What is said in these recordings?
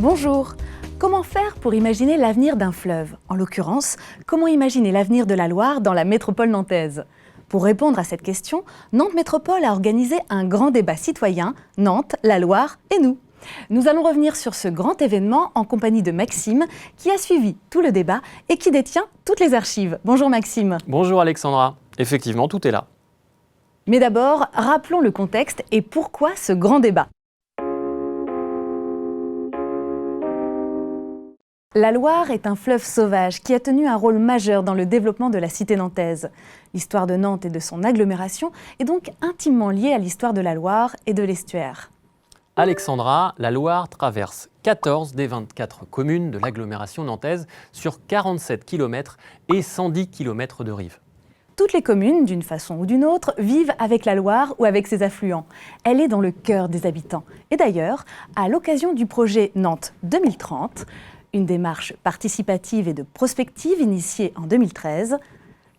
Bonjour! Comment faire pour imaginer l'avenir d'un fleuve? En l'occurrence, comment imaginer l'avenir de la Loire dans la métropole nantaise? Pour répondre à cette question, Nantes Métropole a organisé un grand débat citoyen, Nantes, la Loire et nous. Nous allons revenir sur ce grand événement en compagnie de Maxime, qui a suivi tout le débat et qui détient toutes les archives. Bonjour Maxime. Bonjour Alexandra. Effectivement, tout est là. Mais d'abord, rappelons le contexte et pourquoi ce grand débat. La Loire est un fleuve sauvage qui a tenu un rôle majeur dans le développement de la cité nantaise. L'histoire de Nantes et de son agglomération est donc intimement liée à l'histoire de la Loire et de l'estuaire. Alexandra, la Loire traverse 14 des 24 communes de l'agglomération nantaise sur 47 km et 110 km de rive. Toutes les communes, d'une façon ou d'une autre, vivent avec la Loire ou avec ses affluents. Elle est dans le cœur des habitants. Et d'ailleurs, à l'occasion du projet Nantes 2030, une démarche participative et de prospective initiée en 2013,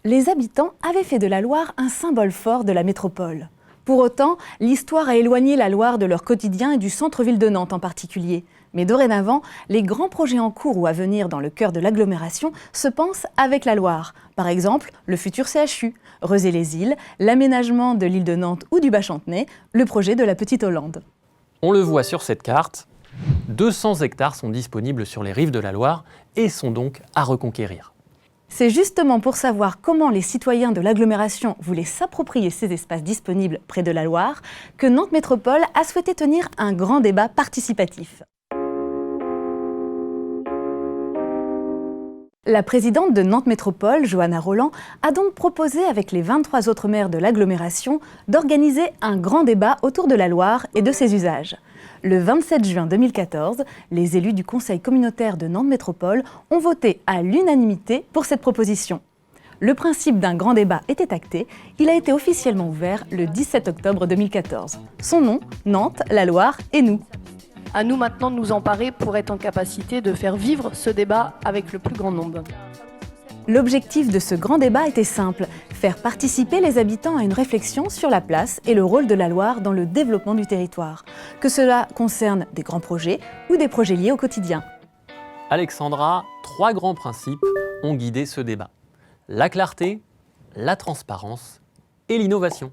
les habitants avaient fait de la Loire un symbole fort de la métropole. Pour autant, l'histoire a éloigné la Loire de leur quotidien et du centre-ville de Nantes en particulier. Mais dorénavant, les grands projets en cours ou à venir dans le cœur de l'agglomération se pensent avec la Loire. Par exemple, le futur CHU, Rezé-les-Îles, l'aménagement de l'île de Nantes ou du Bas-Chantenay, le projet de la Petite Hollande. On le voit sur cette carte, 200 hectares sont disponibles sur les rives de la Loire et sont donc à reconquérir. C'est justement pour savoir comment les citoyens de l'agglomération voulaient s'approprier ces espaces disponibles près de la Loire que Nantes Métropole a souhaité tenir un grand débat participatif. La présidente de Nantes Métropole, Johanna Roland, a donc proposé avec les 23 autres maires de l'agglomération d'organiser un grand débat autour de la Loire et de ses usages. Le 27 juin 2014, les élus du Conseil communautaire de Nantes Métropole ont voté à l'unanimité pour cette proposition. Le principe d'un grand débat était acté, il a été officiellement ouvert le 17 octobre 2014. Son nom, Nantes, la Loire et nous. À nous maintenant de nous emparer pour être en capacité de faire vivre ce débat avec le plus grand nombre. L'objectif de ce grand débat était simple, faire participer les habitants à une réflexion sur la place et le rôle de la Loire dans le développement du territoire, que cela concerne des grands projets ou des projets liés au quotidien. Alexandra, 3 grands principes ont guidé ce débat. La clarté, la transparence et l'innovation.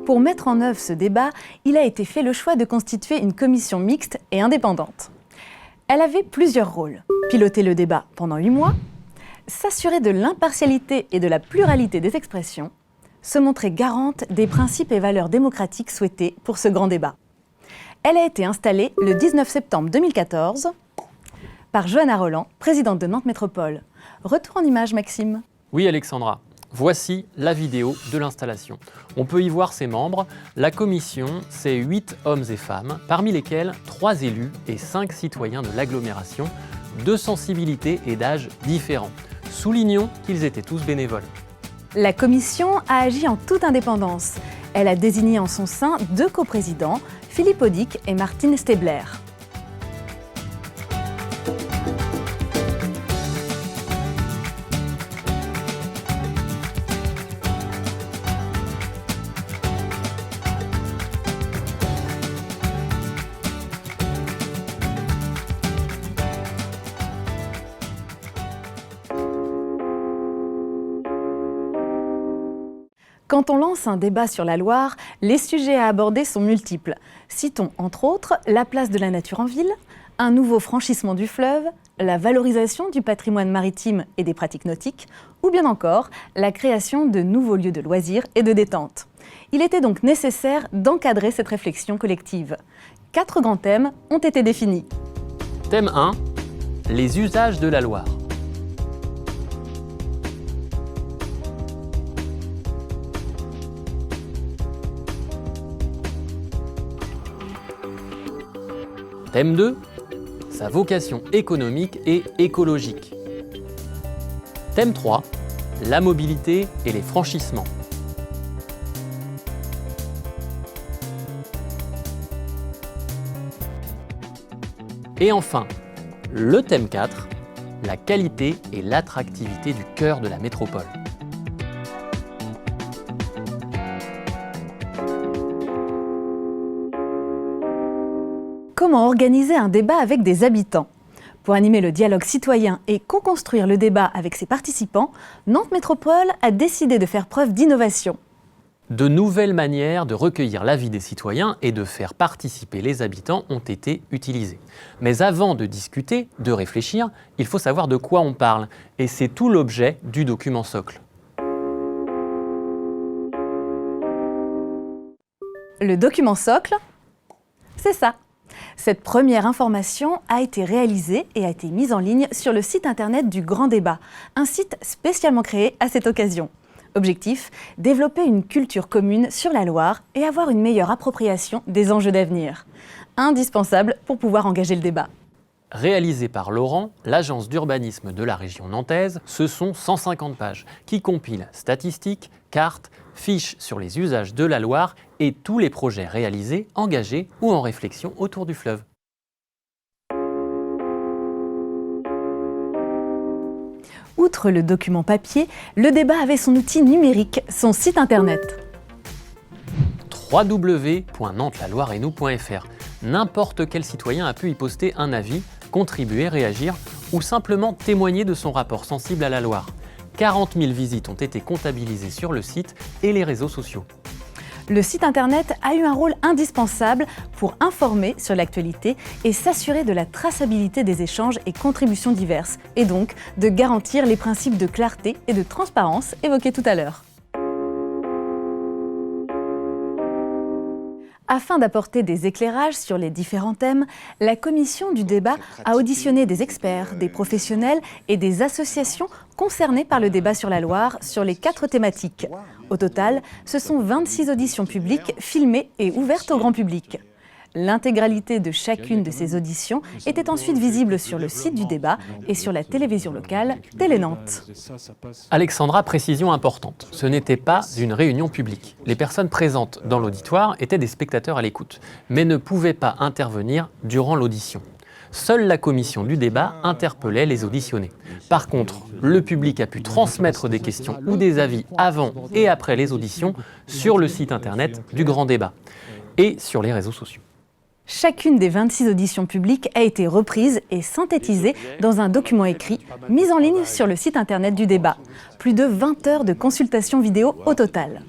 Pour mettre en œuvre ce débat, il a été fait le choix de constituer une commission mixte et indépendante. Elle avait plusieurs rôles. Piloter le débat pendant 8 mois, s'assurer de l'impartialité et de la pluralité des expressions, se montrer garante des principes et valeurs démocratiques souhaités pour ce grand débat. Elle a été installée le 19 septembre 2014 par Johanna Roland, présidente de Nantes Métropole. Retour en image, Maxime. Oui Alexandra. Voici la vidéo de l'installation. On peut y voir ses membres. La commission, c'est 8 hommes et femmes, parmi lesquels 3 élus et 5 citoyens de l'agglomération, de sensibilités et d'âges différents. Soulignons qu'ils étaient tous bénévoles. La commission a agi en toute indépendance. Elle a désigné en son sein 2 coprésidents, Philippe Audic et Martine Stebler. Quand on lance un débat sur la Loire, les sujets à aborder sont multiples. Citons entre autres la place de la nature en ville, un nouveau franchissement du fleuve, la valorisation du patrimoine maritime et des pratiques nautiques, ou bien encore la création de nouveaux lieux de loisirs et de détente. Il était donc nécessaire d'encadrer cette réflexion collective. 4 grands thèmes ont été définis. Thème 1, les usages de la Loire. Thème 2, sa vocation économique et écologique. Thème 3, la mobilité et les franchissements. Et enfin, le thème 4, la qualité et l'attractivité du cœur de la métropole. comment organiser un débat avec des habitants. Pour animer le dialogue citoyen et co-construire le débat avec ses participants, Nantes Métropole a décidé de faire preuve d'innovation. De nouvelles manières de recueillir l'avis des citoyens et de faire participer les habitants ont été utilisées. Mais avant de discuter, de réfléchir, il faut savoir de quoi on parle. Et c'est tout l'objet du document socle. Le document socle, c'est ça. Cette première information a été réalisée et a été mise en ligne sur le site internet du Grand Débat, un site spécialement créé à cette occasion. Objectif, développer une culture commune sur la Loire et avoir une meilleure appropriation des enjeux d'avenir. Indispensable pour pouvoir engager le débat. Réalisé par Laurent, l'agence d'urbanisme de la région nantaise, ce sont 150 pages qui compilent statistiques, cartes, fiches sur les usages de la Loire et tous les projets réalisés, engagés ou en réflexion autour du fleuve. Outre le document papier, le débat avait son outil numérique, son site internet. www.nantes-la-loire-et-nous.fr. N'importe quel citoyen a pu y poster un avis, contribuer, réagir ou simplement témoigner de son rapport sensible à la Loire. 40 000 visites ont été comptabilisées sur le site et les réseaux sociaux. Le site internet a eu un rôle indispensable pour informer sur l'actualité et s'assurer de la traçabilité des échanges et contributions diverses, et donc de garantir les principes de clarté et de transparence évoqués tout à l'heure. Afin d'apporter des éclairages sur les différents thèmes, la commission du débat a auditionné des experts, des professionnels et des associations concernées par le débat sur la Loire sur les 4 thématiques. Au total, ce sont 26 auditions publiques filmées et ouvertes au grand public. L'intégralité de chacune de ces auditions était ensuite visible sur le site du débat et sur la télévision locale Télé Nantes. Alexandra, précision importante, ce n'était pas une réunion publique. Les personnes présentes dans l'auditoire étaient des spectateurs à l'écoute, mais ne pouvaient pas intervenir durant l'audition. Seule la commission du débat interpellait les auditionnés. Par contre, le public a pu transmettre des questions ou des avis avant et après les auditions sur le site internet du Grand Débat et sur les réseaux sociaux. Chacune des 26 auditions publiques a été reprise et synthétisée dans un document écrit, mis en ligne sur le site internet du débat. Plus de 20 heures de consultation vidéo au total.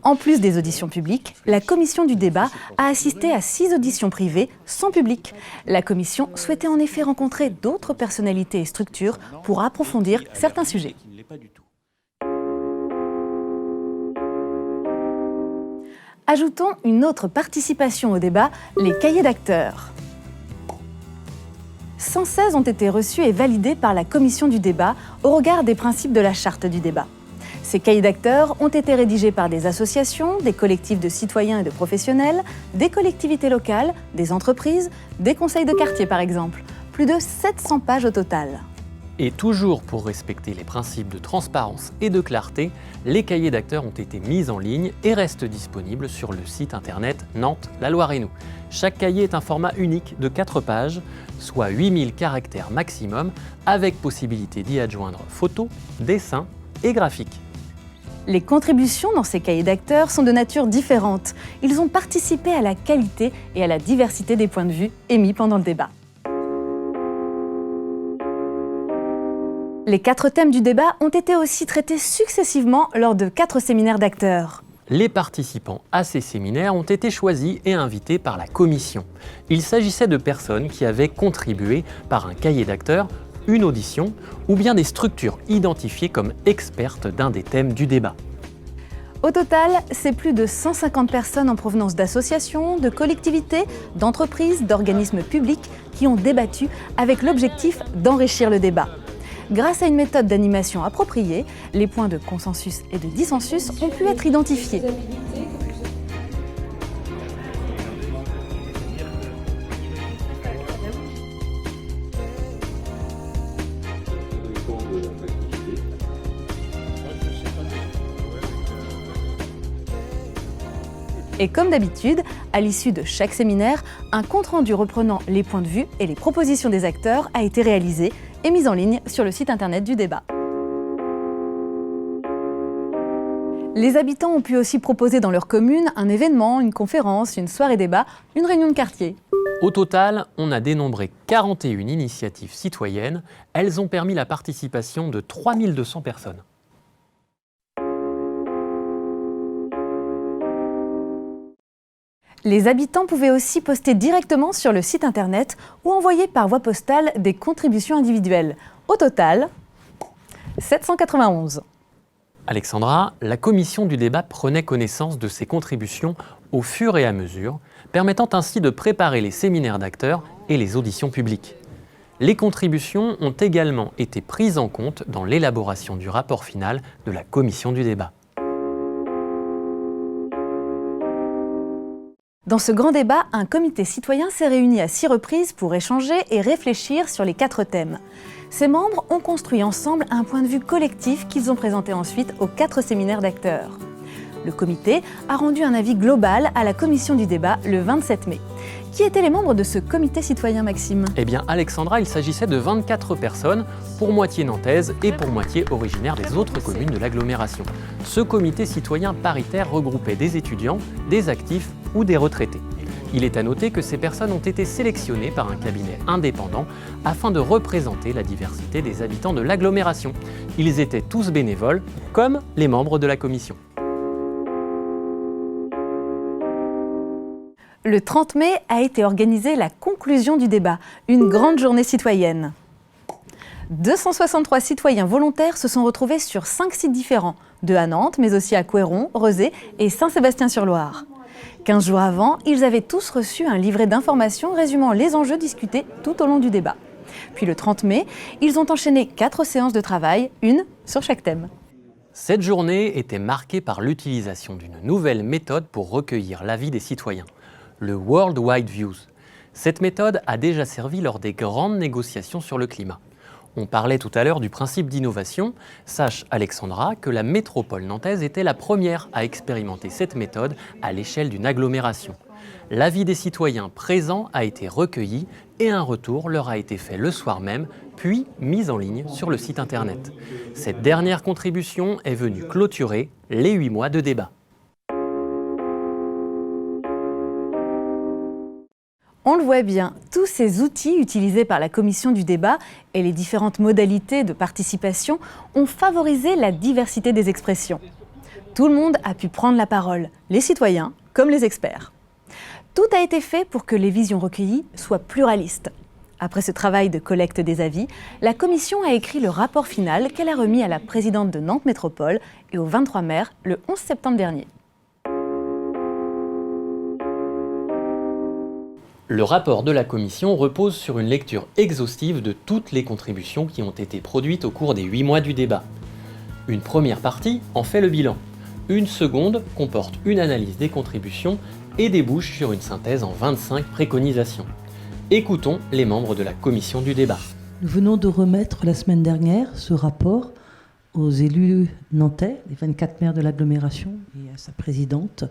En plus des auditions publiques, la commission du débat a assisté à 6 auditions privées sans public. La commission souhaitait en effet rencontrer d'autres personnalités et structures pour approfondir certains sujets. Ajoutons une autre participation au débat, les cahiers d'acteurs. 116 ont été reçus et validés par la commission du débat au regard des principes de la charte du débat. Ces cahiers d'acteurs ont été rédigés par des associations, des collectifs de citoyens et de professionnels, des collectivités locales, des entreprises, des conseils de quartier par exemple. Plus de 700 pages au total. Et toujours pour respecter les principes de transparence et de clarté, les cahiers d'acteurs ont été mis en ligne et restent disponibles sur le site internet Nantes-la-Loire-et-nous. Chaque cahier est un format unique de 4 pages, soit 8000 caractères maximum, avec possibilité d'y adjoindre photos, dessins et graphiques. Les contributions dans ces cahiers d'acteurs sont de nature différente. Ils ont participé à la qualité et à la diversité des points de vue émis pendant le débat. Les 4 thèmes du débat ont été aussi traités successivement lors de 4 séminaires d'acteurs. Les participants à ces séminaires ont été choisis et invités par la commission. Il s'agissait de personnes qui avaient contribué par un cahier d'acteurs, une audition ou bien des structures identifiées comme expertes d'un des thèmes du débat. Au total, c'est plus de 150 personnes en provenance d'associations, de collectivités, d'entreprises, d'organismes publics qui ont débattu avec l'objectif d'enrichir le débat. Grâce à une méthode d'animation appropriée, les points de consensus et de dissensus ont pu être identifiés. Et comme d'habitude, à l'issue de chaque séminaire, un compte-rendu reprenant les points de vue et les propositions des acteurs a été réalisé et mis en ligne sur le site internet du débat. Les habitants ont pu aussi proposer dans leur commune un événement, une conférence, une soirée débat, une réunion de quartier. Au total, on a dénombré 41 initiatives citoyennes. Elles ont permis la participation de 3200 personnes. Les habitants pouvaient aussi poster directement sur le site internet ou envoyer par voie postale des contributions individuelles. Au total, 791. Alexandra, la commission du débat prenait connaissance de ces contributions au fur et à mesure, permettant ainsi de préparer les séminaires d'acteurs et les auditions publiques. Les contributions ont également été prises en compte dans l'élaboration du rapport final de la commission du débat. Dans ce grand débat, un comité citoyen s'est réuni à 6 reprises pour échanger et réfléchir sur les 4 thèmes. Ses membres ont construit ensemble un point de vue collectif qu'ils ont présenté ensuite aux 4 séminaires d'acteurs. Le comité a rendu un avis global à la commission du débat le 27 mai. Qui étaient les membres de ce comité citoyen, Maxime ? Eh bien, Alexandra, il s'agissait de 24 personnes, pour moitié nantaises et pour moitié originaires des autres communes de l'agglomération. Ce comité citoyen paritaire regroupait des étudiants, des actifs ou des retraités. Il est à noter que ces personnes ont été sélectionnées par un cabinet indépendant afin de représenter la diversité des habitants de l'agglomération. Ils étaient tous bénévoles, comme les membres de la commission. Le 30 mai a été organisée la conclusion du débat, une grande journée citoyenne. 263 citoyens volontaires se sont retrouvés sur 5 sites différents, 2 à Nantes, mais aussi à Couëron, Rezé et Saint-Sébastien-sur-Loire. 15 jours avant, ils avaient tous reçu un livret d'informations résumant les enjeux discutés tout au long du débat. Puis le 30 mai, ils ont enchaîné 4 séances de travail, une sur chaque thème. Cette journée était marquée par l'utilisation d'une nouvelle méthode pour recueillir l'avis des citoyens, le World Wide Views. Cette méthode a déjà servi lors des grandes négociations sur le climat. On parlait tout à l'heure du principe d'innovation. Sache, Alexandra, que la métropole nantaise était la première à expérimenter cette méthode à l'échelle d'une agglomération. L'avis des citoyens présents a été recueilli et un retour leur a été fait le soir même, puis mis en ligne sur le site internet. Cette dernière contribution est venue clôturer les 8 mois de débat. On le voit bien, tous ces outils utilisés par la commission du débat et les différentes modalités de participation ont favorisé la diversité des expressions. Tout le monde a pu prendre la parole, les citoyens comme les experts. Tout a été fait pour que les visions recueillies soient pluralistes. Après ce travail de collecte des avis, la commission a écrit le rapport final qu'elle a remis à la présidente de Nantes Métropole et aux 23 maires le 11 septembre dernier. Le rapport de la commission repose sur une lecture exhaustive de toutes les contributions qui ont été produites au cours des 8 mois du débat. Une première partie en fait le bilan. Une seconde comporte une analyse des contributions et débouche sur une synthèse en 25 préconisations. Écoutons les membres de la commission du débat. Nous venons de remettre la semaine dernière ce rapport aux élus nantais, les 24 maires de l'agglomération et à sa présidente.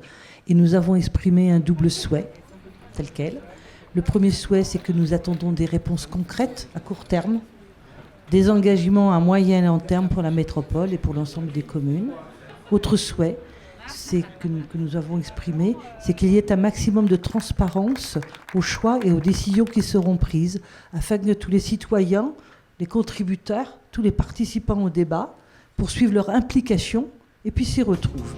Et nous avons exprimé un double souhait, tel quel. Le premier souhait, c'est que nous attendons des réponses concrètes à court terme, des engagements à moyen et long terme pour la métropole et pour l'ensemble des communes. Autre souhait, c'est que nous avons exprimé, c'est qu'il y ait un maximum de transparence aux choix et aux décisions qui seront prises, afin que tous les citoyens, les contributeurs, tous les participants au débat poursuivent leur implication et puis s'y retrouvent.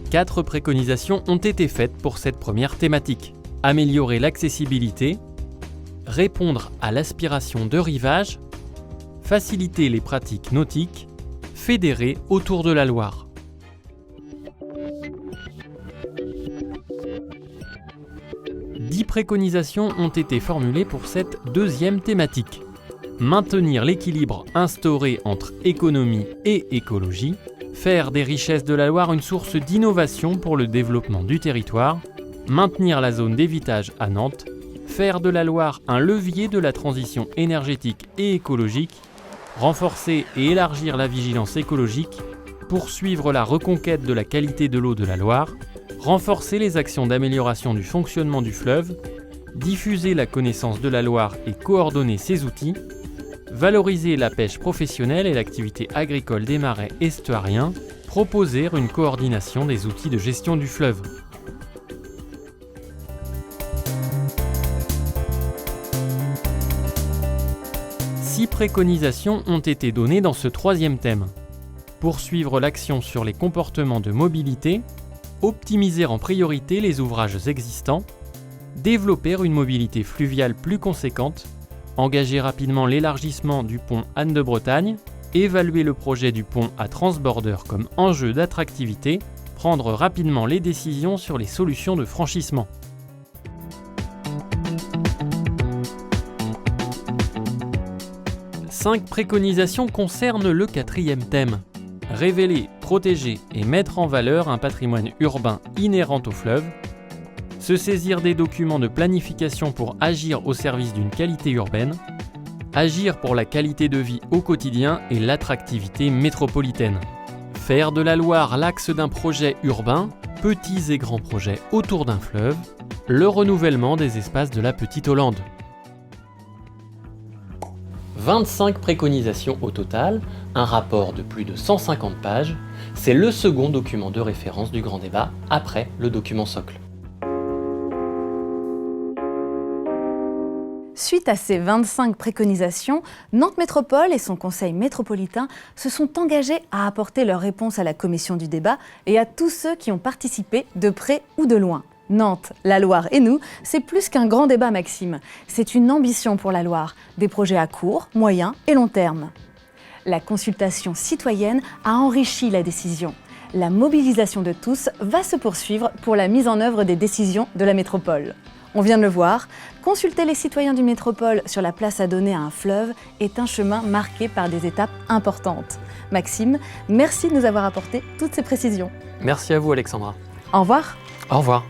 4 préconisations ont été faites pour cette première thématique. Améliorer l'accessibilité, répondre à l'aspiration de rivage, faciliter les pratiques nautiques, fédérer autour de la Loire. Dix préconisations ont été formulées pour cette deuxième thématique. Maintenir l'équilibre instauré entre économie et écologie, faire des richesses de la Loire une source d'innovation pour le développement du territoire, maintenir la zone d'évitage à Nantes, faire de la Loire un levier de la transition énergétique et écologique, renforcer et élargir la vigilance écologique, poursuivre la reconquête de la qualité de l'eau de la Loire, renforcer les actions d'amélioration du fonctionnement du fleuve, diffuser la connaissance de la Loire et coordonner ses outils, valoriser la pêche professionnelle et l'activité agricole des marais estuariens, proposer une coordination des outils de gestion du fleuve. Six préconisations ont été données dans ce troisième thème. Poursuivre l'action sur les comportements de mobilité, optimiser en priorité les ouvrages existants, développer une mobilité fluviale plus conséquente, engager rapidement l'élargissement du pont Anne de Bretagne, évaluer le projet du pont à transborder comme enjeu d'attractivité, prendre rapidement les décisions sur les solutions de franchissement. Cinq préconisations concernent le quatrième thème. Révéler, protéger et mettre en valeur un patrimoine urbain inhérent au fleuve, se saisir des documents de planification pour agir au service d'une qualité urbaine, agir pour la qualité de vie au quotidien et l'attractivité métropolitaine. Faire de la Loire l'axe d'un projet urbain, petits et grands projets autour d'un fleuve, le renouvellement des espaces de la Petite Hollande. 25 préconisations au total, un rapport de plus de 150 pages, c'est le second document de référence du grand débat après le document socle. Suite à ces 25 préconisations, Nantes Métropole et son conseil métropolitain se sont engagés à apporter leur réponse à la commission du débat et à tous ceux qui ont participé de près ou de loin. Nantes, la Loire et nous, c'est plus qu'un grand débat, Maxime. C'est une ambition pour la Loire, des projets à court, moyen et long terme. La consultation citoyenne a enrichi la décision. La mobilisation de tous va se poursuivre pour la mise en œuvre des décisions de la métropole. On vient de le voir, consulter les citoyens du métropole sur la place à donner à un fleuve est un chemin marqué par des étapes importantes. Maxime, merci de nous avoir apporté toutes ces précisions. Merci à vous Alexandra. Au revoir. Au revoir.